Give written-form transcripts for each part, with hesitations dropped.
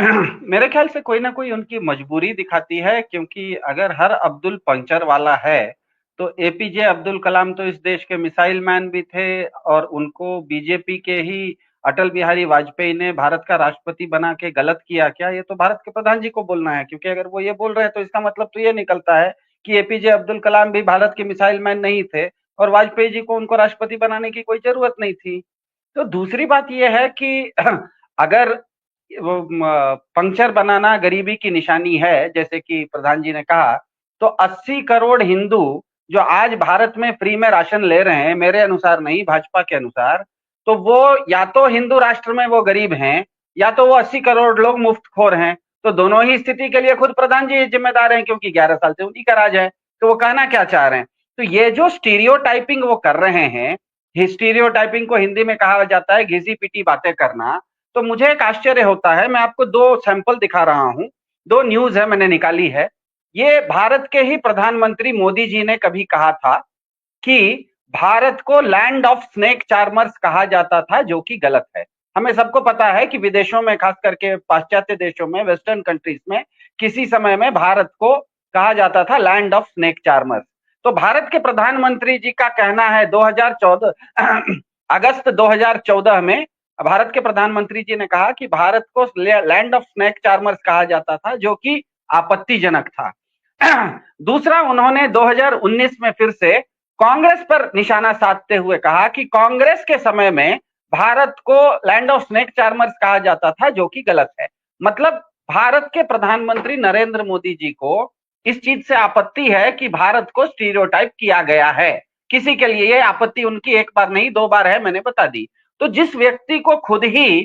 मेरे ख्याल से कोई ना कोई उनकी मजबूरी दिखाती है, क्योंकि अगर हर अब्दुल पंचर वाला है तो एपीजे अब्दुल कलाम तो इस देश के मिसाइल मैन भी थे, और उनको बीजेपी के ही अटल बिहारी वाजपेयी ने भारत का राष्ट्रपति बना के गलत किया क्या, ये तो भारत के प्रधान जी को बोलना है। क्योंकि अगर वो ये बोल रहे हैं तो इसका मतलब तो ये निकलता है कि एपीजे अब्दुल कलाम भी भारत के मिसाइल मैन नहीं थे, और वाजपेयी जी को उनको राष्ट्रपति बनाने की कोई जरूरत नहीं थी। तो दूसरी बात यह है कि अगर वो पंक्चर बनाना गरीबी की निशानी है, जैसे कि प्रधान जी ने कहा, तो 80 करोड़ हिंदू जो आज भारत में फ्री में राशन ले रहे हैं, मेरे अनुसार नहीं, भाजपा के अनुसार, तो वो या तो हिंदू राष्ट्र में वो गरीब हैं, या तो वो 80 करोड़ लोग मुफ्तखोर हैं। तो दोनों ही स्थिति के लिए खुद प्रधान जी जिम्मेदार हैं, क्योंकि 11 साल से उन्हीं का राज है। तो वो कहना क्या चाह रहे हैं? तो ये जो स्टीरियोटाइपिंग वो कर रहे हैं, स्टीरियोटाइपिंग को हिंदी में कहा जाता है घिसी पिटी बातें करना। तो मुझे एक आश्चर्य होता है, मैं आपको दो सैंपल दिखा रहा हूं, दो न्यूज है मैंने निकाली है। ये भारत के ही प्रधानमंत्री मोदी जी ने कभी कहा था कि भारत को लैंड ऑफ स्नेक चार्मर्स कहा जाता था, जो कि गलत है। हमें सबको पता है कि विदेशों में, खास करके पाश्चात्य देशों में, वेस्टर्न कंट्रीज में, किसी समय में भारत को कहा जाता था लैंड ऑफ स्नेक चार्मर्स। तो भारत के प्रधानमंत्री जी का कहना है 2014 अगस्त 2014 में भारत के प्रधानमंत्री जी ने कहा कि भारत को लैंड ऑफ स्नेक चार्मर्स कहा जाता था, जो कि आपत्तिजनक था। दूसरा, उन्होंने 2019 में फिर से कांग्रेस पर निशाना साधते हुए कहा कि कांग्रेस के समय में भारत को लैंड ऑफ स्नेक चार्मर्स कहा जाता था, जो कि गलत है। मतलब भारत के प्रधानमंत्री नरेंद्र मोदी जी को इस चीज से आपत्ति है कि भारत को स्टीरियोटाइप किया गया है। किसी के लिए ये आपत्ति उनकी एक बार नहीं दो बार है, मैंने बता दी। तो जिस व्यक्ति को खुद ही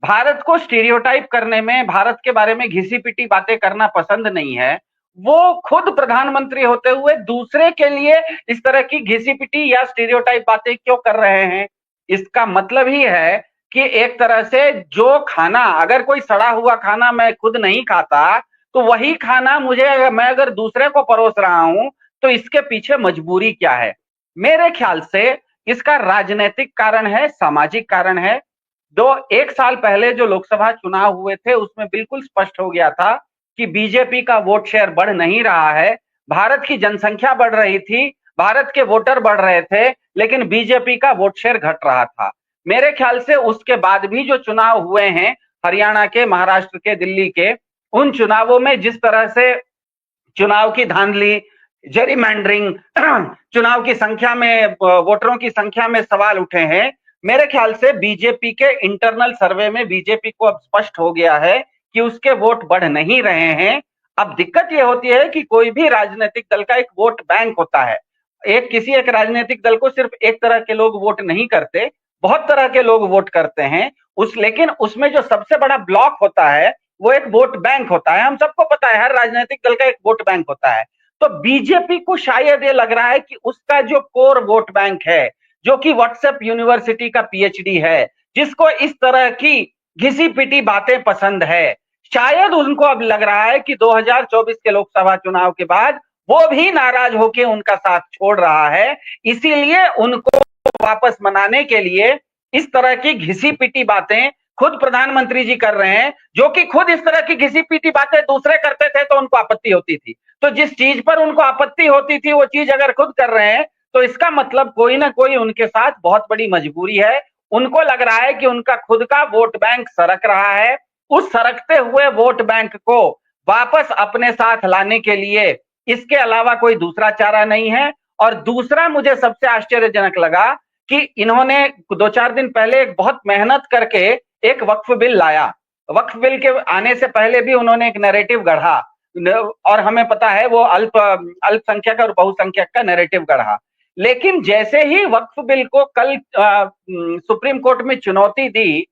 भारत को स्टीरियोटाइप करने में, भारत के बारे में घिसी पिटी बातें करना पसंद नहीं है, वो खुद प्रधानमंत्री होते हुए दूसरे के लिए इस तरह की घिसी पिटी या स्टीरियोटाइप बातें क्यों कर रहे हैं? इसका मतलब ही है कि एक तरह से जो खाना, अगर कोई सड़ा हुआ खाना मैं खुद नहीं खाता, तो वही खाना मुझे, मैं अगर दूसरे को परोस रहा हूं, तो इसके पीछे मजबूरी क्या है? मेरे ख्याल से इसका राजनीतिक कारण है, सामाजिक कारण है। एक साल पहले जो लोकसभा चुनाव हुए थे, उसमें बिल्कुल स्पष्ट हो गया था कि बीजेपी का वोट शेयर बढ़ नहीं रहा है। भारत की जनसंख्या बढ़ रही थी, भारत के वोटर बढ़ रहे थे, लेकिन बीजेपी का वोट शेयर घट रहा था। मेरे ख्याल से उसके बाद भी जो चुनाव हुए हैं, हरियाणा के, महाराष्ट्र के, दिल्ली के, उन चुनावों में जिस तरह से चुनाव की धांधली, जेरीमैंडरिंग, चुनाव की संख्या में, वोटरों की संख्या में सवाल उठे हैं। मेरे ख्याल से बीजेपी के इंटरनल सर्वे में बीजेपी को अब स्पष्ट हो गया है कि उसके वोट बढ़ नहीं रहे हैं। अब दिक्कत यह होती है कि कोई भी राजनीतिक दल का एक वोट बैंक होता है। किसी एक राजनीतिक दल को सिर्फ एक तरह के लोग वोट नहीं करते, बहुत तरह के लोग वोट करते हैं। लेकिन उसमें जो सबसे बड़ा ब्लॉक होता है, वो एक वोट बैंक होता है। हम सबको पता है, हर राजनीतिक दल का एक वोट बैंक होता है। तो बीजेपी को शायद ये लग रहा है कि उसका जो कोर वोट बैंक है, जो कि व्हाट्सएप यूनिवर्सिटी का पीएचडी है, जिसको इस तरह की घिसी पिटी बातें पसंद है, शायद उनको अब लग रहा है कि 2024 के लोकसभा चुनाव के बाद वो भी नाराज होकर उनका साथ छोड़ रहा है। इसीलिए उनको वापस मनाने के लिए इस तरह की घिसी पिटी बातें खुद प्रधानमंत्री जी कर रहे हैं, जो कि खुद इस तरह की घिसी पिटी बातें दूसरे करते थे तो उनको आपत्ति होती थी। तो जिस चीज पर उनको आपत्ति होती थी, वो चीज अगर खुद कर रहे हैं, तो इसका मतलब कोई ना कोई उनके साथ बहुत बड़ी मजबूरी है। उनको लग रहा है कि उनका खुद का वोट बैंक सरक रहा है। उस सरकते हुए वोट बैंक को वापस अपने साथ लाने के लिए इसके अलावा कोई दूसरा चारा नहीं है। और दूसरा, मुझे सबसे आश्चर्यजनक लगा कि इन्होंने 2-4 दिन पहले एक बहुत मेहनत करके एक वक्फ बिल लाया। वक्फ बिल के आने से पहले भी उन्होंने एक नैरेटिव गढ़ा, और हमें पता है वो अल्पसंख्यक और बहुसंख्यक का नैरेटिव गढ़ा। लेकिन जैसे ही वक्फ बिल को कल सुप्रीम कोर्ट में चुनौती दी,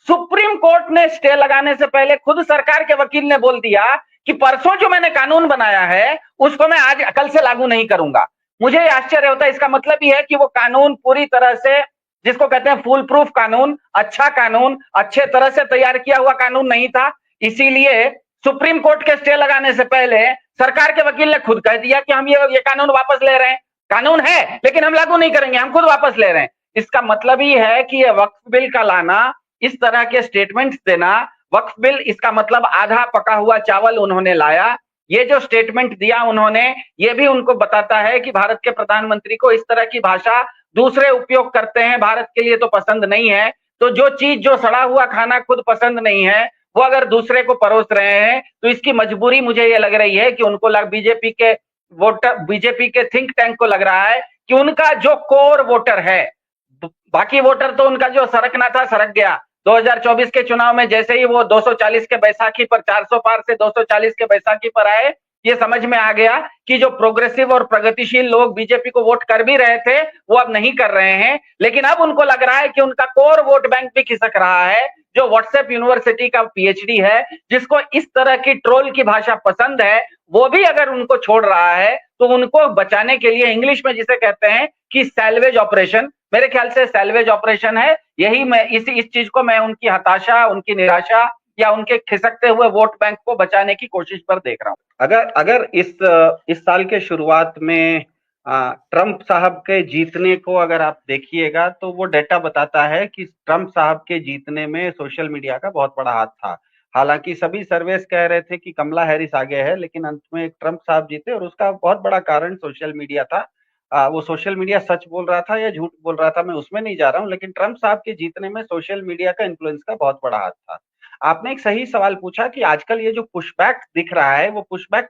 सुप्रीम कोर्ट ने स्टे लगाने से पहले खुद सरकार के वकील ने बोल दिया कि परसों जो मैंने कानून बनाया है, उसको मैं आज कल से लागू नहीं करूंगा। मुझे आश्चर्य होता है। इसका मतलब ही है कि वो कानून पूरी तरह से, जिसको कहते हैं फुल प्रूफ कानून, अच्छा कानून, अच्छे तरह से तैयार किया हुआ कानून नहीं था। इसीलिए सुप्रीम कोर्ट के स्टे लगाने से पहले सरकार के वकील ने खुद कह दिया कि हम ये कानून वापस ले रहे हैं। कानून है लेकिन हम लागू नहीं करेंगे, हम खुद वापस ले रहे हैं। इसका मतलब ही है कि ये वक्फ बिल का लाना, इस तरह के स्टेटमेंट्स देना, वक्फ बिल, इसका मतलब आधा पका हुआ चावल उन्होंने लाया। ये जो स्टेटमेंट दिया उन्होंने, ये भी उनको बताता है कि भारत के प्रधानमंत्री को इस तरह की भाषा दूसरे उपयोग करते हैं, भारत के लिए तो पसंद नहीं है। तो जो चीज, जो सड़ा हुआ खाना खुद पसंद नहीं है, वो अगर दूसरे को परोस रहे हैं, तो इसकी मजबूरी मुझे ये लग रही है कि उनको बीजेपी के वोटर, बीजेपी के थिंक टैंक को लग रहा है कि उनका जो कोर वोटर है, बाकी वोटर तो उनका जो सरकना था सरक गया। 2024 के चुनाव में जैसे ही वो 240 के बैसाखी पर, 400 पार से 240 के बैसाखी पर आए, ये समझ में आ गया कि जो प्रोग्रेसिव और प्रगतिशील लोग बीजेपी को वोट कर भी रहे थे, वो अब नहीं कर रहे हैं। लेकिन अब उनको लग रहा है कि उनका कोर वोट बैंक भी खिसक रहा है, जो व्हाट्सएप यूनिवर्सिटी का पीएचडी है, जिसको इस तरह की ट्रोल की भाषा पसंद है, वो भी अगर उनको छोड़ रहा है, तो उनको बचाने के लिए, इंग्लिश में जिसे कहते हैं कि सैल्वेज ऑपरेशन, मेरे ख्याल से सैल्वेज ऑपरेशन है यही। मैं इस चीज को मैं उनकी हताशा, उनकी निराशा या उनके खिसकते हुए वोट बैंक को बचाने की कोशिश पर देख रहा हूं। अगर अगर इस साल के शुरुआत में ट्रंप साहब के जीतने को अगर आप देखिएगा, तो वो डेटा बताता है कि ट्रंप साहब के जीतने में सोशल मीडिया का बहुत बड़ा हाथ था। हालांकि सभी सर्वेस कह रहे थे कि कमला हैरिस आगे है, लेकिन अंत में ट्रंप साहब जीते, और उसका बहुत बड़ा कारण सोशल मीडिया था। वो सोशल मीडिया सच बोल रहा था या झूठ बोल रहा था, मैं उसमें नहीं जा रहा हूं, लेकिन ट्रंप साहब के जीतने में सोशल मीडिया का इन्फ्लुएंस का बहुत बड़ा हाथ था। आपने एक सही सवाल पूछा कि आजकल ये जो पुशबैक दिख रहा है, वो पुशबैक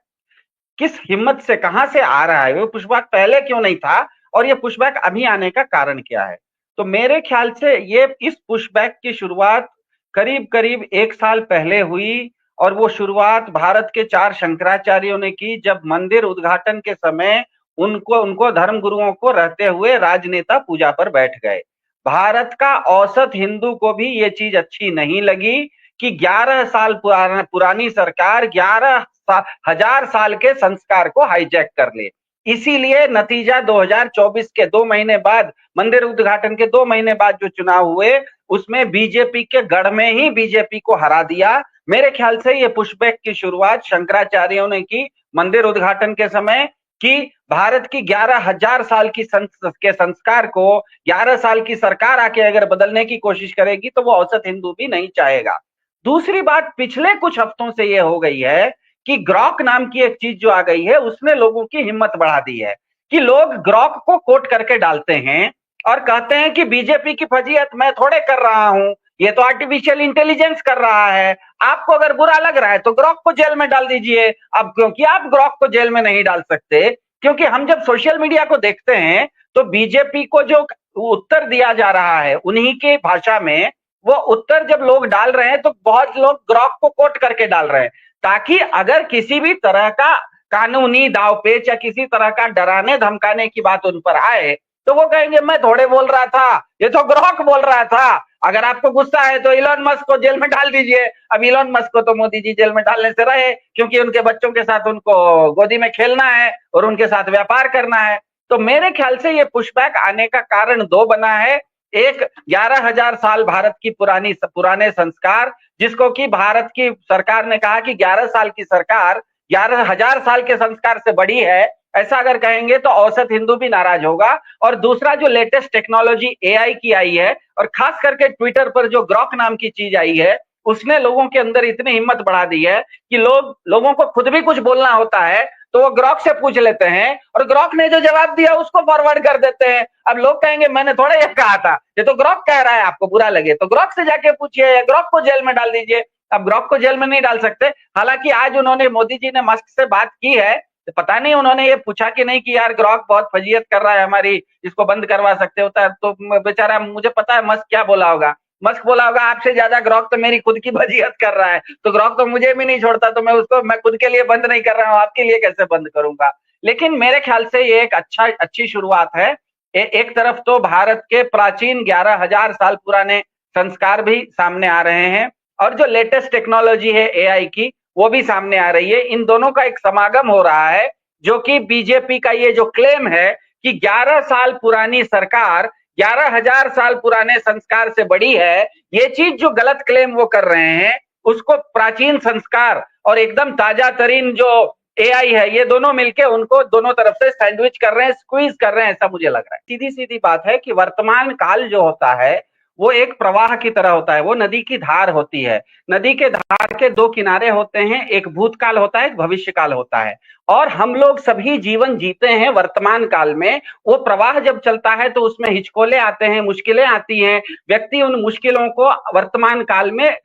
किस हिम्मत से, कहां से आ रहा है, वो पुशबैक पहले क्यों नहीं था, और ये पुशबैक अभी आने का कारण क्या है। तो मेरे ख्याल से ये इस पुशबैक की शुरुआत करीब करीब 1 साल पहले हुई, और वो शुरुआत भारत के 4 शंकराचार्यों ने की, जब मंदिर उद्घाटन के समय उनको धर्म गुरुओं को रहते हुए राजनेता पूजा पर बैठ गए। भारत का औसत हिंदू को भी ये चीज अच्छी नहीं लगी कि 11 साल पुरानी सरकार 11,000 साल के संस्कार को हाईजैक कर ले। इसीलिए नतीजा 2024 के 2 महीने बाद, मंदिर उद्घाटन के 2 महीने बाद जो चुनाव हुए, उसमें बीजेपी के गढ़ में ही बीजेपी को हरा दिया। मेरे ख्याल से ये पुशबैक की शुरुआत शंकराचार्यों ने की मंदिर उद्घाटन के समय, कि भारत की 11,000 साल की के संस्कार को 11 साल की सरकार आके अगर बदलने की कोशिश करेगी, तो वो औसत हिंदू भी नहीं चाहेगा। दूसरी बात पिछले कुछ हफ्तों से ये हो गई है कि ग्रॉक नाम की एक चीज जो आ गई है, उसने लोगों की हिम्मत बढ़ा दी है कि लोग ग्रॉक को कोट करके डालते हैं और कहते हैं कि बीजेपी की फजीहत मैं थोड़े कर रहा हूं, ये तो आर्टिफिशियल इंटेलिजेंस कर रहा है। आपको अगर बुरा लग रहा है तो ग्रॉक को जेल में डाल दीजिए। अब क्योंकि आप ग्रॉक को जेल में नहीं डाल सकते, क्योंकि हम जब सोशल मीडिया को देखते हैं, तो बीजेपी को जो उत्तर दिया जा रहा है उन्हीं की भाषा में, वो उत्तर जब लोग डाल रहे हैं, तो बहुत लोग ग्रॉक को कोट करके डाल रहे हैं, ताकि अगर किसी भी तरह का कानूनी दावपेच या किसी तरह का डराने धमकाने की बात उन पर आए, तो वो कहेंगे मैं थोड़े बोल रहा था, ये तो ग्रॉक बोल रहा था। अगर आपको गुस्सा है तो इलॉन मस्क को जेल में डाल दीजिए। अब इलॉन मस्क को तो मोदी जी जेल में डालने से रहे, क्योंकि उनके बच्चों के साथ उनको गोदी में खेलना है और उनके साथ व्यापार करना है। तो मेरे ख्याल से ये पुशबैक आने का कारण 2 बना है। एक, 11,000 साल भारत की पुराने संस्कार, जिसको कि भारत की सरकार ने कहा कि 11 साल की सरकार 11,000 साल के संस्कार से बड़ी है, ऐसा अगर कहेंगे तो औसत हिंदू भी नाराज होगा। और दूसरा, जो लेटेस्ट टेक्नोलॉजी एआई की आई है, और खास करके ट्विटर पर जो ग्रॉक नाम की चीज आई है, उसने लोगों के अंदर इतनी हिम्मत बढ़ा दी है कि लोगों को खुद भी कुछ बोलना होता है तो वो ग्रॉक से पूछ लेते हैं, और ग्रॉक ने जो जवाब दिया उसको फॉरवर्ड कर देते हैं। अब लोग कहेंगे मैंने थोड़ा ये कहा था, ये तो ग्रॉक कह रहा है, आपको बुरा लगे तो ग्रॉक से जाके पूछिए या ग्रॉक को जेल में डाल दीजिए। अब ग्रॉक को जेल में नहीं डाल सकते। हालांकि आज उन्होंने, मोदी जी ने मस्क से बात की है, तो पता नहीं उन्होंने ये पूछा कि नहीं कि यार ग्रॉक बहुत फजीयत कर रहा है हमारी, इसको बंद करवा सकते होता है। तो बेचारा, मुझे पता है मस्क क्या बोला होगा। मस्क बोला होगा आपसे ज्यादा ग्रॉक तो मेरी खुद की फजीयत कर रहा है, तो ग्रॉक तो मुझे भी नहीं छोड़ता, तो मैं खुद के लिए बंद नहीं कर रहा हूँ, आपके लिए कैसे बंद करूंगा। लेकिन मेरे ख्याल से ये एक अच्छी शुरुआत है। एक तरफ तो भारत के प्राचीन 11,000 साल पुराने संस्कार भी सामने आ रहे हैं, और जो लेटेस्ट टेक्नोलॉजी है एआई की, वो भी सामने आ रही है। इन दोनों का एक समागम हो रहा है, जो कि बीजेपी का ये जो क्लेम है कि 11 साल पुरानी सरकार 11,000 साल पुराने संस्कार से बड़ी है, ये चीज जो गलत क्लेम वो कर रहे हैं, उसको प्राचीन संस्कार और एकदम ताजा तरीन जो एआई है, ये दोनों मिलके उनको दोनों तरफ से सैंडविच कर रहे हैं, स्क्वीज कर रहे हैं, ऐसा मुझे लग रहा है। सीधी सीधी बात है कि वर्तमान काल जो होता है, वो एक प्रवाह की तरह होता है, वो नदी की धार होती है। नदी के धार के दो किनारे होते हैं, एक भूतकाल होता है, एक भविष्यकाल होता है। और हम लोग सभी जीवन जीते हैं वर्तमान काल में। वो प्रवाह जब चलता है तो उसमें हिचकोले आते हैं, मुश्किलें आती हैं। व्यक्ति उन मुश्किलों को वर्तमान काल में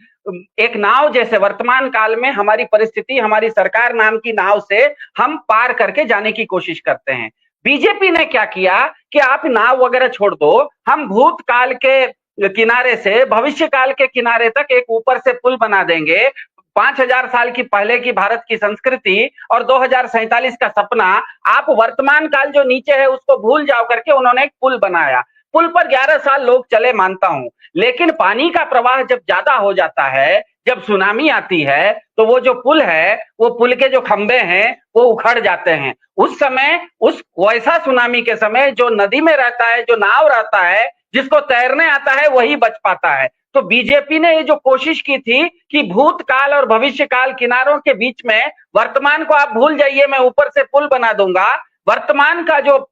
एक नाव जैसे, वर्तमान काल में हमारी परिस्थिति, हमारी सरकार नाम की नाव से हम पार करके जाने की कोशिश करते हैं। बीजेपी ने क्या किया कि आप नाव वगैरह छोड़ दो, हम भूतकाल के किनारे से भविष्य काल के किनारे तक एक ऊपर से पुल बना देंगे। 5,000 साल की पहले की भारत की संस्कृति और 2047 का सपना, आप वर्तमान काल जो नीचे है उसको भूल जाओ करके उन्होंने एक पुल बनाया। पुल पर 11 साल लोग चले, मानता हूं, लेकिन पानी का प्रवाह जब ज्यादा हो जाता है, जब सुनामी आती है, तो वो जो पुल है, वो पुल के जो खंभे हैं वो उखड़ जाते हैं। उस समय, उस वैसा सुनामी के समय जो नदी में रहता है, जो नाव रहता है, जिसको तैरने आता है, वही बच पाता है। तो बीजेपी ने ये जो कोशिश की थी कि भूतकाल और भविष्यकाल किनारों के बीच में, वर्तमान को आप भूल जाइए, मैं ऊपर से पुल बना दूंगा। वर्तमान का जो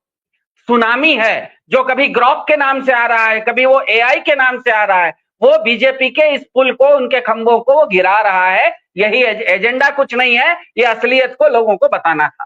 सुनामी है, जो कभी ग्रॉक के नाम से आ रहा है, कभी वो एआई के नाम से आ रहा है, वो बीजेपी के इस पुल को, उनके खंभों को वो गिरा रहा है। यही एजेंडा, कुछ नहीं है, ये असलियत को लोगों को बताना था।